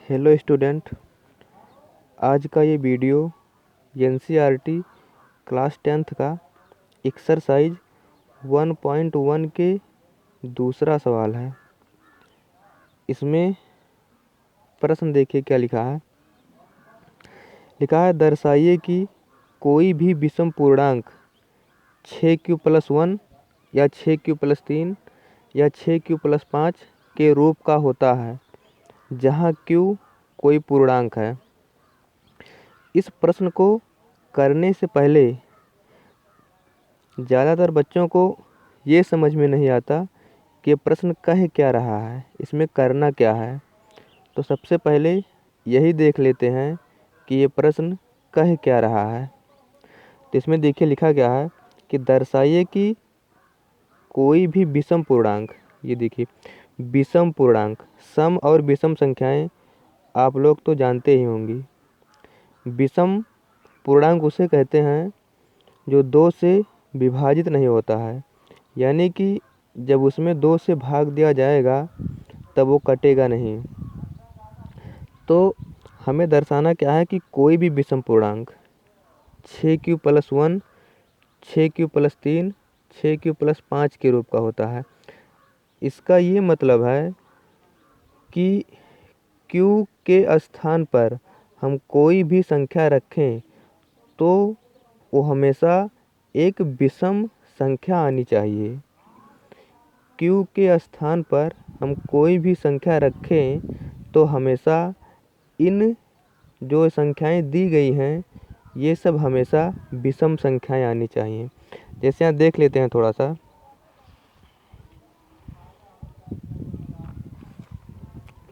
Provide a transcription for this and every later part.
Hello student, आज का ये वीडियो एनसीईआरटी क्लास 10th का एक्सरसाइज 1.1 के दूसरा सवाल है। इसमें प्रश्न देखिए क्या लिखा है। दर्शाइए कि कोई भी विषम पूर्णांक 6q+1 या 6q+3 या 6q+5 के रूप का होता है जहाँ q कोई पूर्णांक है। इस प्रश्न को करने से पहले ज़्यादातर बच्चों को ये समझ में नहीं आता कि प्रश्न कह क्या रहा है, इसमें करना क्या है। तो सबसे पहले यही देख लेते हैं कि ये प्रश्न कह क्या रहा है। तो इसमें देखिए लिखा गया है कि दर्शाइए कि कोई भी विषम पूर्णांक, ये देखिए विषम पूर्णांक, सम और विषम संख्याएं आप लोग तो जानते ही होंगी। विषम पूर्णांक उसे कहते हैं जो 2 से विभाजित नहीं होता है, यानी कि जब उसमें 2 से भाग दिया जाएगा तब वो कटेगा नहीं। तो हमें दर्शाना क्या है कि कोई भी विषम पूर्णांक 6q+1, 6q+3, 6q+5 के रूप का होता है। इसका ये मतलब है कि q के स्थान पर हम कोई भी संख्या रखें तो वो हमेशा एक विषम संख्या आनी चाहिए। q के स्थान पर हम कोई भी संख्या रखें तो हमेशा इन जो संख्याएं दी गई हैं ये सब हमेशा विषम संख्याएं आनी चाहिए। जैसे यहाँ देख लेते हैं थोड़ा सा।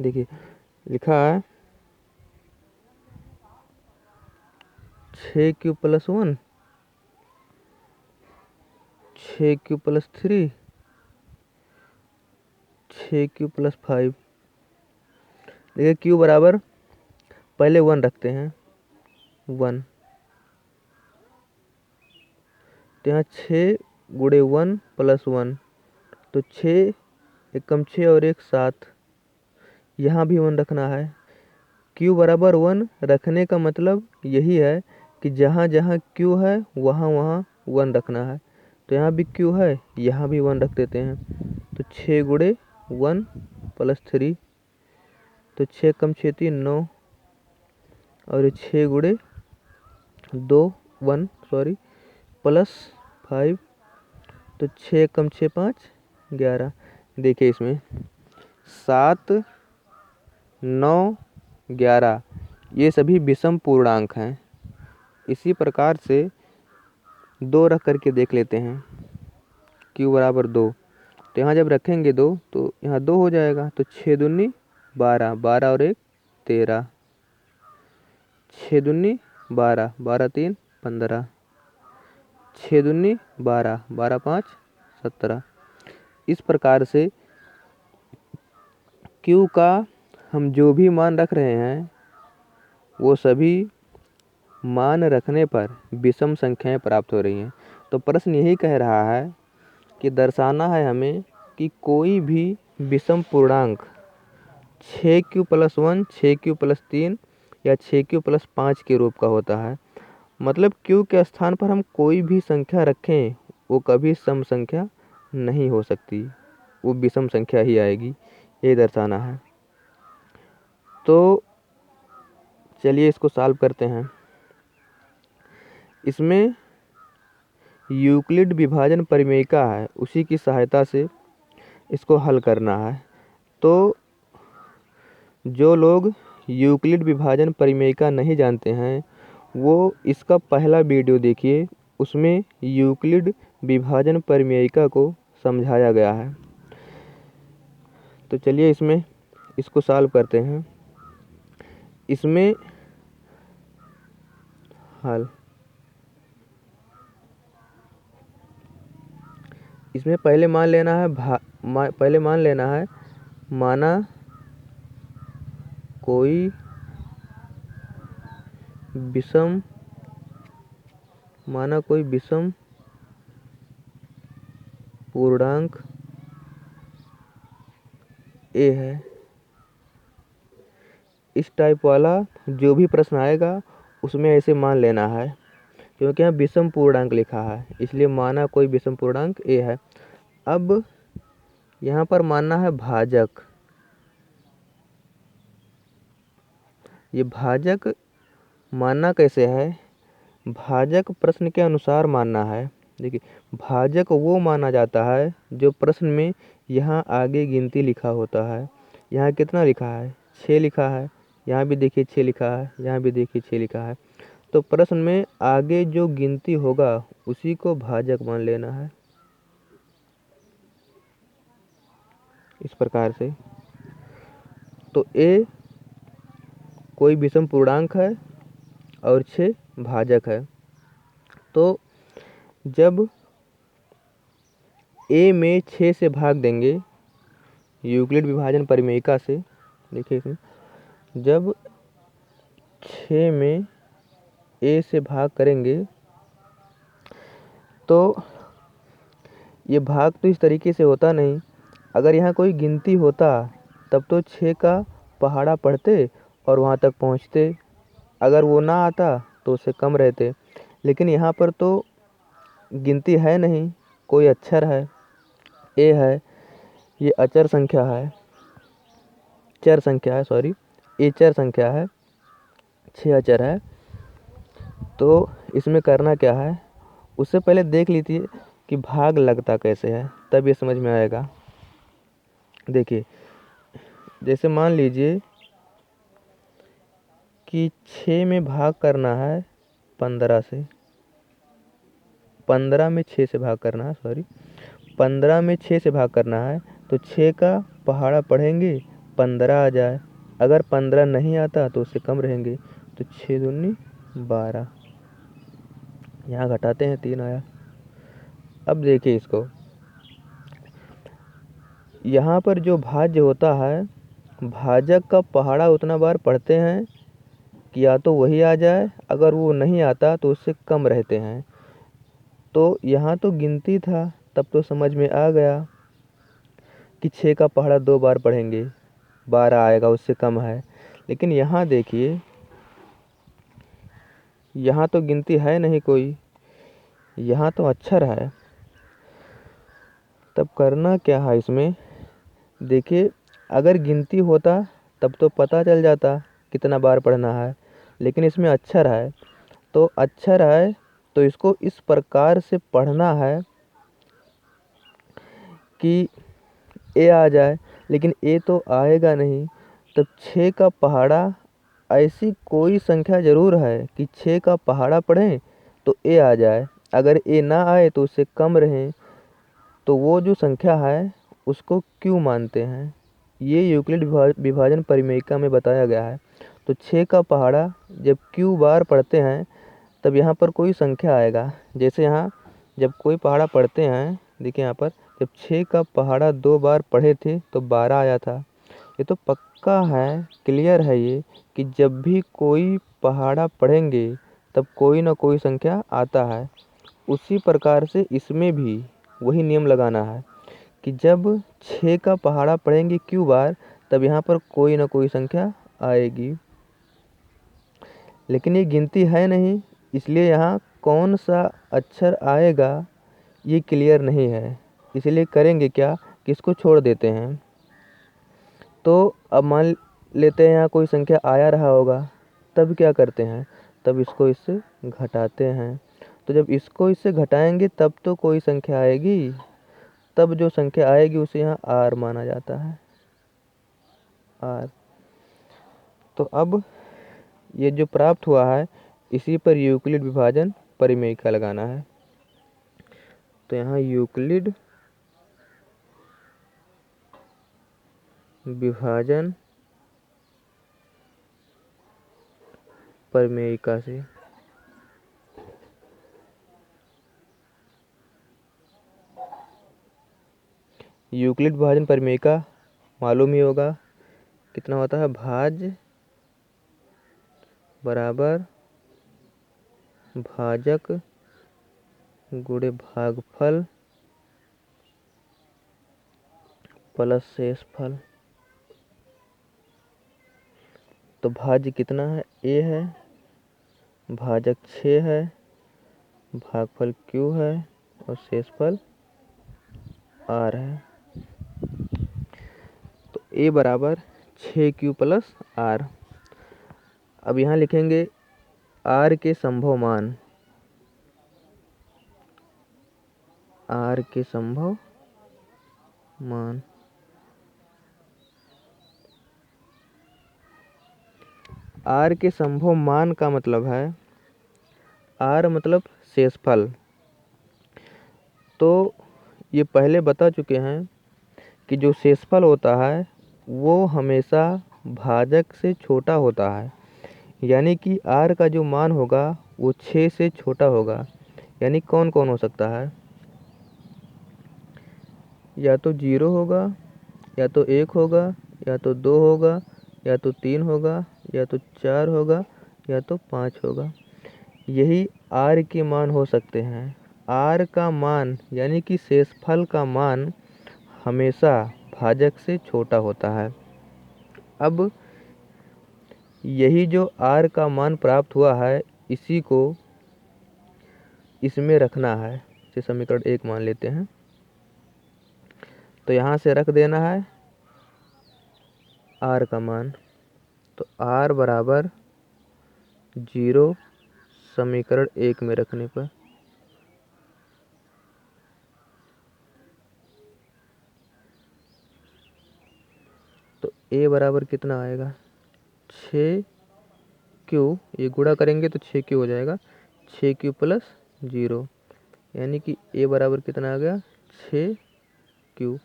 देखिए लिखा है 6q+1, 6q+3, 6q+5। देखिए q बराबर पहले 1 रखते हैं, 1। तो यहाँ 6 गुणे 1 + 1, तो 6 एकम 6 और 1 7। यहाँ भी 1 रखना है। q बराबर 1 रखने का मतलब यही है कि जहाँ जहाँ q है वहाँ वहाँ 1 रखना है। तो यहाँ भी q है, यहाँ भी 1 रख देते हैं। तो 6 गुणे 1 + 3, तो 6 कम 6 3 9, और 6 गुणे 2 1 सॉरी +5, तो 6 कम 6 5 11। देखिए इसमें 7 9 11 ये सभी विषम पूर्णांक हैं। इसी प्रकार से 2 रख करके देख लेते हैं। q बराबर 2, तो यहाँ जब रखेंगे 2 तो यहाँ 2 हो जाएगा। तो 6 दूनी 12, 12 और 1 13, 6 दूनी 12, 12 3 15, 6 दूनी 12, 12 5 17। इस प्रकार से q का हम जो भी मान रख रहे हैं वो सभी मान रखने पर विषम संख्याएं प्राप्त हो रही हैं। तो प्रश्न यही कह रहा है कि दर्शाना है हमें कि कोई भी विषम पूर्णांक 6q+1, 6q+3 या 6q+5 के रूप का होता है। मतलब q के स्थान पर हम कोई भी संख्या रखें वो कभी सम संख्या नहीं हो सकती, वो विषम संख्या ही आएगी। ये दर्शाना है। तो चलिए इसको सॉल्व करते हैं। इसमें यूक्लिड विभाजन परिमेयिका है, उसी की सहायता से इसको हल करना है। तो जो लोग यूक्लिड विभाजन परिमेयिका नहीं जानते हैं वो इसका पहला वीडियो देखिए, उसमें यूक्लिड विभाजन परिमेयिका को समझाया गया है। तो चलिए इसमें इसको सॉल्व करते हैं। इसमें हल, इसमें पहले मान लेना है पहले मान लेना है माना कोई विषम पूर्णांक a है। इस टाइप वाला जो भी प्रश्न आएगा उसमें ऐसे मान लेना है, क्योंकि यहाँ विषम पूर्णांक लिखा है इसलिए माना कोई विषम पूर्णांक ए है। अब यहाँ पर मानना है भाजक। ये भाजक मानना कैसे है, भाजक प्रश्न के अनुसार मानना है। देखिए भाजक वो माना जाता है जो प्रश्न में यहाँ आगे गिनती लिखा होता है। यहाँ कितना लिखा है, 6 लिखा है, यहाँ भी देखिए 6 लिखा है, यहाँ भी देखिए 6 लिखा है। तो प्रश्न में आगे जो गिनती होगा उसी को भाजक मान लेना है, इस प्रकार से। तो ए कोई विषम पूर्णांक है और 6 भाजक है। तो जब ए में 6 से भाग देंगे यूक्लिड विभाजन परिमेयिका से, देखिए इसमें जब 6 में ए से भाग करेंगे तो ये भाग तो इस तरीके से होता नहीं। अगर यहाँ कोई गिनती होता तब तो 6 का पहाड़ा पढ़ते और वहाँ तक पहुँचते। अगर वो ना आता तो उससे कम रहते, लेकिन यहाँ पर तो गिनती है नहीं, कोई अक्षर है, ए है, ये अचर संख्या है, चर संख्या है, सॉरी ये चर संख्या है, 6 अचर है। तो इसमें करना क्या है, उससे पहले देख लीजिए कि भाग लगता कैसे है, तब ये समझ में आएगा। देखिए जैसे मान लीजिए कि 6 में भाग करना है 15 से, 15 में 6 से भाग करना है, सॉरी 15 में 6 से भाग करना है। तो 6 का पहाड़ा पढ़ेंगे 15 आ जाए, अगर 15 नहीं आता तो उससे कम रहेंगे। तो 6 दूनी 12, यहाँ घटाते हैं 3 आया। अब देखिए इसको, यहाँ पर जो भाज्य होता है भाजक का पहाड़ा उतना बार पढ़ते हैं कि या तो वही आ जाए, अगर वो नहीं आता तो उससे कम रहते हैं। तो यहाँ तो गिनती था, तब तो समझ में आ गया कि 6 का पहाड़ा 2 बार पढ़ेंगे 12 आएगा, उससे कम है। लेकिन यहाँ देखिए, यहाँ तो गिनती है नहीं कोई, यहाँ तो अक्षर है। तब करना क्या है इसमें, देखिए अगर गिनती होता तब तो पता चल जाता कितना बार पढ़ना है, लेकिन इसमें अक्षर है। तो अक्षर है तो इसको इस प्रकार से पढ़ना है कि ए आ जाए, लेकिन ए तो आएगा नहीं। तब 6 का पहाड़ा, ऐसी कोई संख्या ज़रूर है कि 6 का पहाड़ा पढ़ें तो ए आ जाए, अगर ए ना आए तो उससे कम रहें। तो वो जो संख्या है उसको क्यों मानते हैं, ये यूक्लिड विभाजन परिमेयिका में बताया गया है। तो 6 का पहाड़ा जब क्यू बार पढ़ते हैं तब यहाँ पर कोई संख्या आएगा। जैसे यहाँ जब कोई पहाड़ा पढ़ते हैं, देखिए यहाँ पर जब 6 का पहाड़ा 2 बार पढ़े थे तो 12 आया था। ये तो पक्का है, क्लियर है ये, कि जब भी कोई पहाड़ा पढ़ेंगे तब कोई ना कोई संख्या आता है। उसी प्रकार से इसमें भी वही नियम लगाना है कि जब 6 का पहाड़ा पढ़ेंगे क्यू बार तब यहाँ पर कोई ना कोई संख्या आएगी। लेकिन ये गिनती है नहीं, इसलिए यहाँ कौन सा अक्षर आएगा ये क्लियर नहीं है। इसलिए करेंगे क्या कि इसको छोड़ देते हैं। तो अब मान लेते हैं यहाँ कोई संख्या आया रहा होगा, तब क्या करते हैं, तब इसको इससे घटाते हैं। तो जब इसको इससे घटाएंगे तब तो कोई संख्या आएगी, तब जो संख्या आएगी उसे यहाँ आर माना जाता है, आर। तो अब ये जो प्राप्त हुआ है इसी पर यूक्लिड विभाजन परिमेयिका लगाना है। तो यहाँ यूक्लिड विभाजन परिमेयिका से यूक्लिड विभाजन परिमेयिका मालूम ही होगा, कितना होता है, भाज्य बराबर भाजक गुणे भागफल प्लस शेषफल। तो भाज्य कितना है, a है, भाजक 6 है, भागफल q है और शेषफल r है। तो a बराबर 6q प्लस r। अब यहाँ लिखेंगे r के संभव मान, r के संभव मान। r के संभव मान का मतलब है, r मतलब शेषफल। तो ये पहले बता चुके हैं कि जो शेषफल होता है वो हमेशा भाजक से छोटा होता है, यानी कि r का जो मान होगा वो 6 से छोटा होगा। यानी कौन कौन हो सकता है, या तो 0 होगा, या तो 1 होगा, या तो 2 होगा, या तो 3 होगा, या तो 4 होगा, या तो 5 होगा। यही r के मान हो सकते हैं। r का मान यानी कि शेषफल का मान हमेशा भाजक से छोटा होता है। अब यही जो r का मान प्राप्त हुआ है इसी को इसमें रखना है। इसे समीकरण 1 मान लेते हैं। तो यहाँ से रख देना है r का मान। तो r बराबर 0 समीकरण 1 में रखने पर। तो a बराबर कितना आएगा, 6q, ये गुणा करेंगे तो 6q हो जाएगा, 6q प्लस 0, यानी कि a बराबर कितना आ गया, 6q।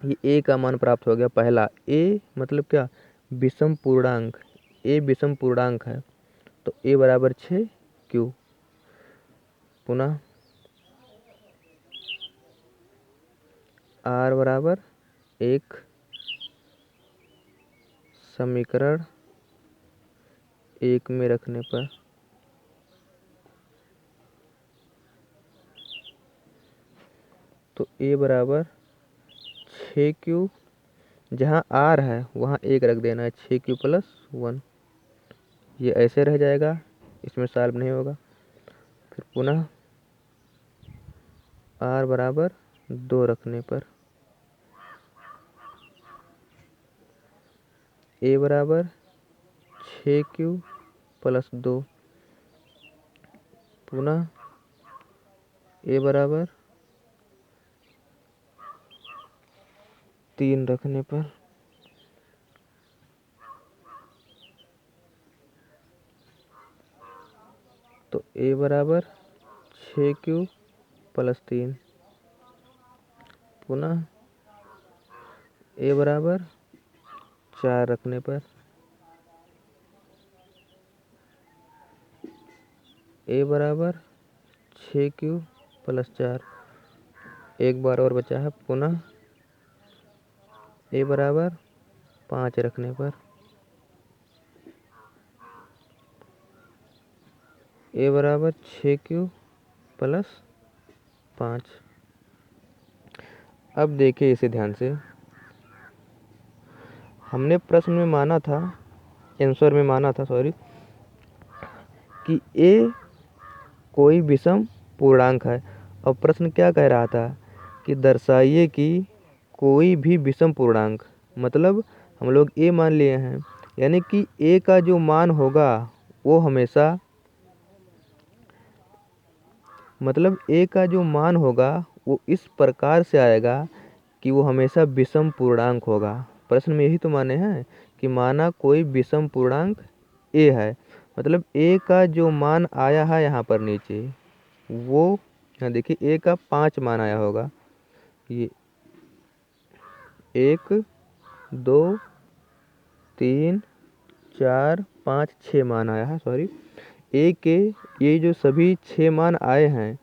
ये a का मान प्राप्त हो गया पहला। a मतलब क्या, विषम पूर्णांक, a विषम पूर्णांक है। तो a बराबर 6q। पुनः r बराबर 1 समीकरण 1 में रखने पर। तो a बराबर 6q, जहाँ r है वहाँ 1 रख देना है, 6q प्लस 1। ये ऐसे रह जाएगा, इसमें सॉल्व नहीं होगा। फिर पुनः r बराबर 2 रखने पर। a बराबर 6q प्लस 2, पुनः a बराबर 3 रखने पर। तो a बराबर 6q प्लस 3, पुनः a बराबर 4 रखने पर। a बराबर 6q प्लस 4, एक बार और बचा है, पुनः a बराबर 5 रखने पर। a बराबर 6q प्लस 5। अब देखिए इसे ध्यान से, हमने प्रश्न में माना था, आंसर में माना था सॉरी, कि a कोई विषम पूर्णांक है। और प्रश्न क्या कह रहा था कि दर्शाइए कि कोई भी विषम पूर्णांक, मतलब हम लोग a मान लिए हैं, यानी कि a का जो मान होगा वो हमेशा, मतलब a का जो मान होगा वो इस प्रकार से आएगा कि वो हमेशा विषम पूर्णांक होगा। प्रश्न में यही तो माने हैं कि माना कोई विषम पूर्णांक a है, मतलब a का जो मान आया है यहाँ पर नीचे, वो यहाँ देखिए a का 5 मान आया होगा। ये 1 2 3 4 5 6 मान आया है, सॉरी। a के ये जो सभी 6 मान आए हैं,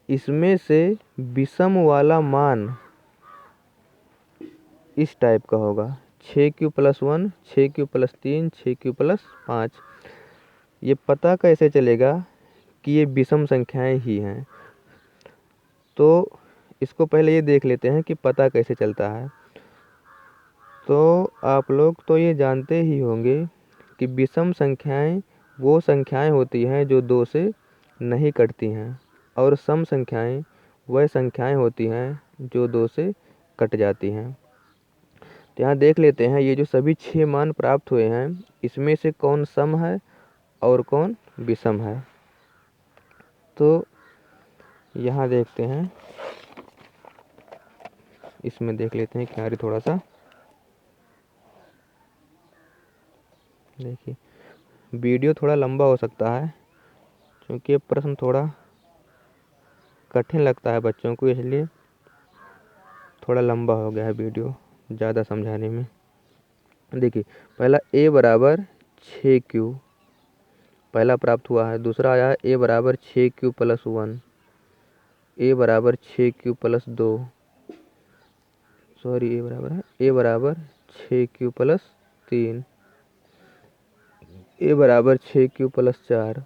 इसमें से विषम वाला मान इस टाइप का होगा, 6q plus 1, 6q plus 3, 6q plus 5। ये पता कैसे चलेगा कि ये विषम संख्याएं ही हैं? तो इसको पहले ये देख लेते हैं कि पता कैसे चलता है। तो आप लोग तो ये जानते ही होंगे कि विषम संख्याएं वो संख्याएं होती हैं जो 2 से नहीं कटती हैं और सम संख्याएं वह संख्याएं होती हैं जो 2 से कट जाती हैं। तो यहाँ देख लेते हैं ये जो सभी 6 मान प्राप्त हुए हैं इसमें से कौन सम है और कौन विषम है। तो यहाँ देखते हैं, इसमें देख लेते हैं किनारे थोड़ा सा। देखिए वीडियो थोड़ा लंबा हो सकता है क्योंकि ये प्रश्न थोड़ा कठिन लगता है बच्चों को, इसलिए थोड़ा लंबा हो गया है वीडियो ज़्यादा समझाने में। देखिए पहला a बराबर 6q पहला प्राप्त हुआ है। दूसरा आया है a बराबर 6q प्लस 1, a बराबर 6q प्लस 2, सॉरी a बराबर 6q प्लस 3, a बराबर 6q प्लस 4,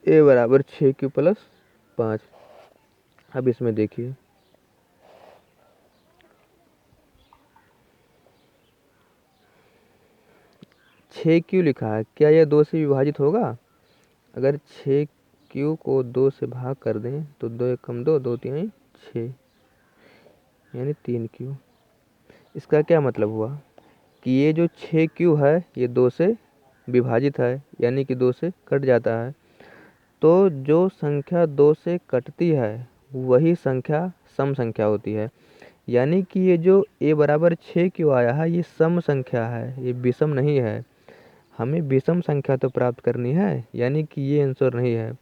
a बराबर 6q प्लस 5। अब इसमें देखिए 6q लिखा है, क्या यह 2 से विभाजित होगा? अगर 6q को 2 से भाग कर दें तो 2 एकम 2, 2 तिहाई 6 यानी 3q। इसका क्या मतलब हुआ कि ये जो 6q है ये 2 से विभाजित है यानी कि 2 से कट जाता है। तो जो संख्या 2 से कटती है वही संख्या सम संख्या होती है। यानी कि ये जो a बराबर 6q आया है ये सम संख्या है, ये विषम नहीं है। हमें विषम संख्या तो प्राप्त करनी है, यानी कि ये आंसर नहीं है।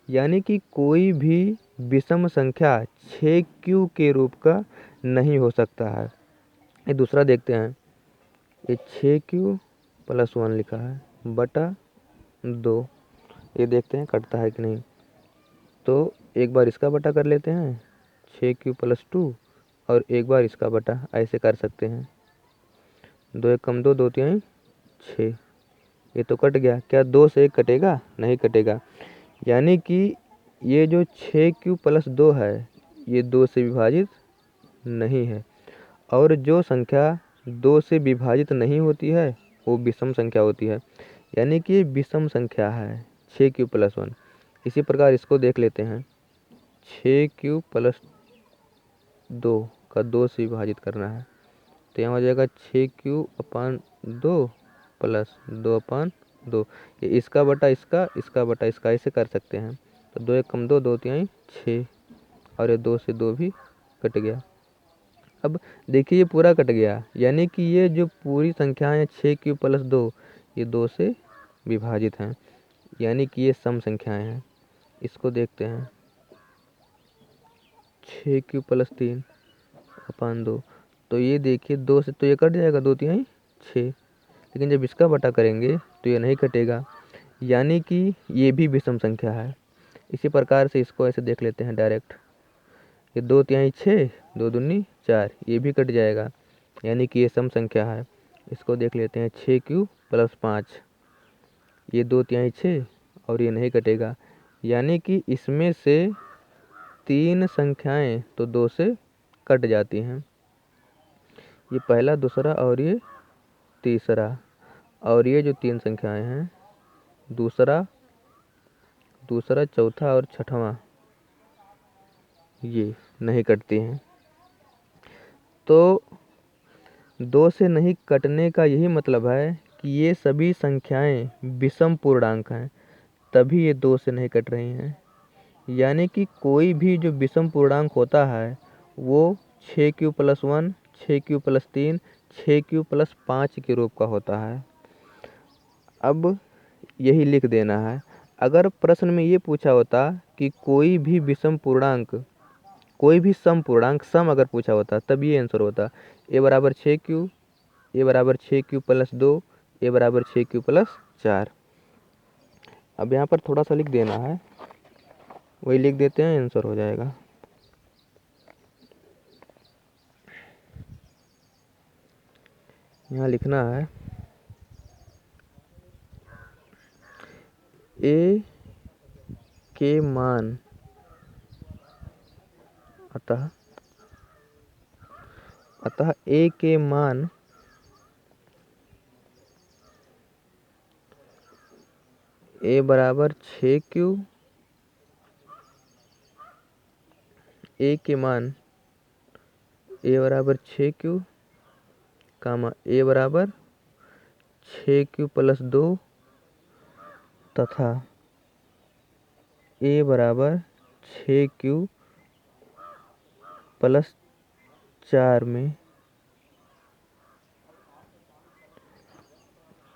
यानी कि कोई भी विषम संख्या 6q के रूप का नहीं हो सकता है। ये दूसरा देखते हैं, ये 6q प्लस 1 लिखा है बटा 2, ये देखते हैं कटता है कि नहीं। तो एक बार इसका बटा कर लेते हैं 6q प्लस 2 और एक बार इसका बटा, ऐसे कर सकते हैं। 2 एकम 2, 2 तिहाई 6, ये तो कट गया। क्या 2 से 1 कटेगा? नहीं कटेगा। यानी कि ये जो 6q प्लस 2 है ये 2 से विभाजित नहीं है और जो संख्या 2 से विभाजित नहीं होती है वो विषम संख्या होती है। यानी कि ये विषम संख्या है 6q प्लस 1। इसी प्रकार इसको देख लेते हैं, 6q प्लस 2 का 2 से विभाजित करना है तो यहाँ हो जाएगा 6q अपान 2 प्लस 2 अपान 2, ये इसका बटा इसका, इसका बटा इसका, ऐसे कर सकते हैं। तो 2 एकम 2, 2 तिहाई 6 और ये 2 से 2 भी कट गया। अब देखिए ये पूरा कट गया, यानी कि ये जो पूरी संख्या है 6q प्लस 2 ये 2 से विभाजित हैं, यानी कि ये सम संख्याएं हैं। इसको देखते हैं, 6q प्लस 3 अपान 2, तो ये देखिए 2 से तो ये कट जाएगा, 2 तिहाई 6, लेकिन जब इसका बटा करेंगे तो ये नहीं कटेगा, यानी कि ये भी विषम संख्या है। इसी प्रकार से इसको ऐसे देख लेते हैं डायरेक्ट, ये 2 तिहाई 6, 2 दूनी 4, ये भी कट जाएगा, यानी कि ये सम संख्या है। इसको देख लेते हैं 6q प्लस 5, ये 2 तिहाई 6 और ये नहीं कटेगा, यानी कि इसमें से 3 संख्याएं तो 2 से कट जाती हैं। ये पहला, दूसरा और ये तीसरा, और ये जो 3 संख्याएं हैं दूसरा, चौथा और छठवां, ये नहीं कटती हैं। तो 2 से नहीं कटने का यही मतलब है कि ये सभी संख्याएं विषम पूर्णांक हैं, तभी ये 2 से नहीं कट रही हैं। यानी कि कोई भी जो विषम पूर्णांक होता है वो 6q plus 1, 6q plus 3, 6q plus 5 के रूप का होता है। अब यही लिख देना है। अगर प्रश्न में ये पूछा होता कि कोई भी विषम पूर्णांक, कोई भी सम पूर्णांक, सम अगर पूछा होता तब ये आंसर होता, a बराबर 6q, a बराबर 6q प्लस 2, a बराबर 6q प्लस 4। अब यहाँ पर थोड़ा सा लिख देना है, वही लिख देते हैं, आंसर हो जाएगा। यहाँ लिखना है a के मान अतः a के मान ए बराबर 6Q, ए के मान ए बराबर 6Q कामा ए बराबर 6Q प्लस 2 तथा ए बराबर 6Q प्लस 4 में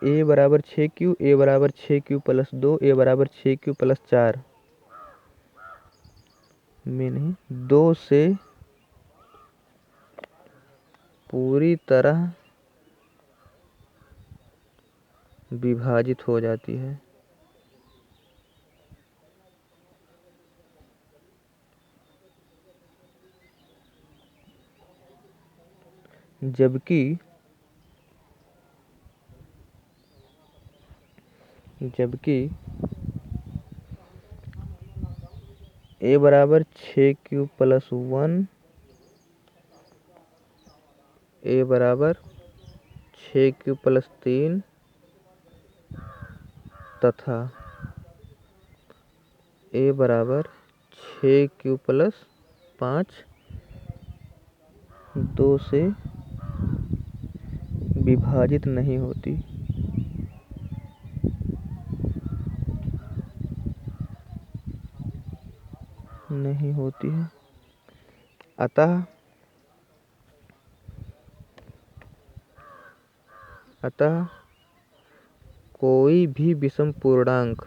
ए बराबर 6Q, ए बराबर 6Q प्लस 2, ए बराबर 6Q प्लस 4 में नहीं 2 से पूरी तरह विभाजित हो जाती है। जबकि ए बराबर 6Q प्लस 1, ए बराबर 6Q प्लस 3 तथा ए बराबर 6Q प्लस 5 2 से विभाजित नहीं होती। है अतः कोई भी विषम पूर्णांक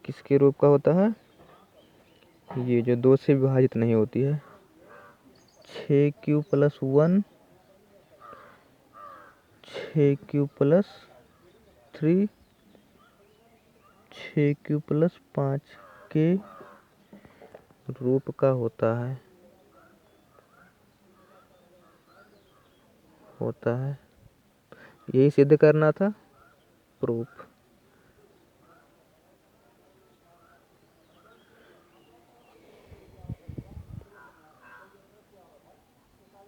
किसके रूप का होता है? ये जो 2 से विभाजित नहीं होती है। 6Q plus 1, 6Q plus 3, 6Q plus 5 के रूप का होता है। यही सिद्ध करना था। प्रूफ।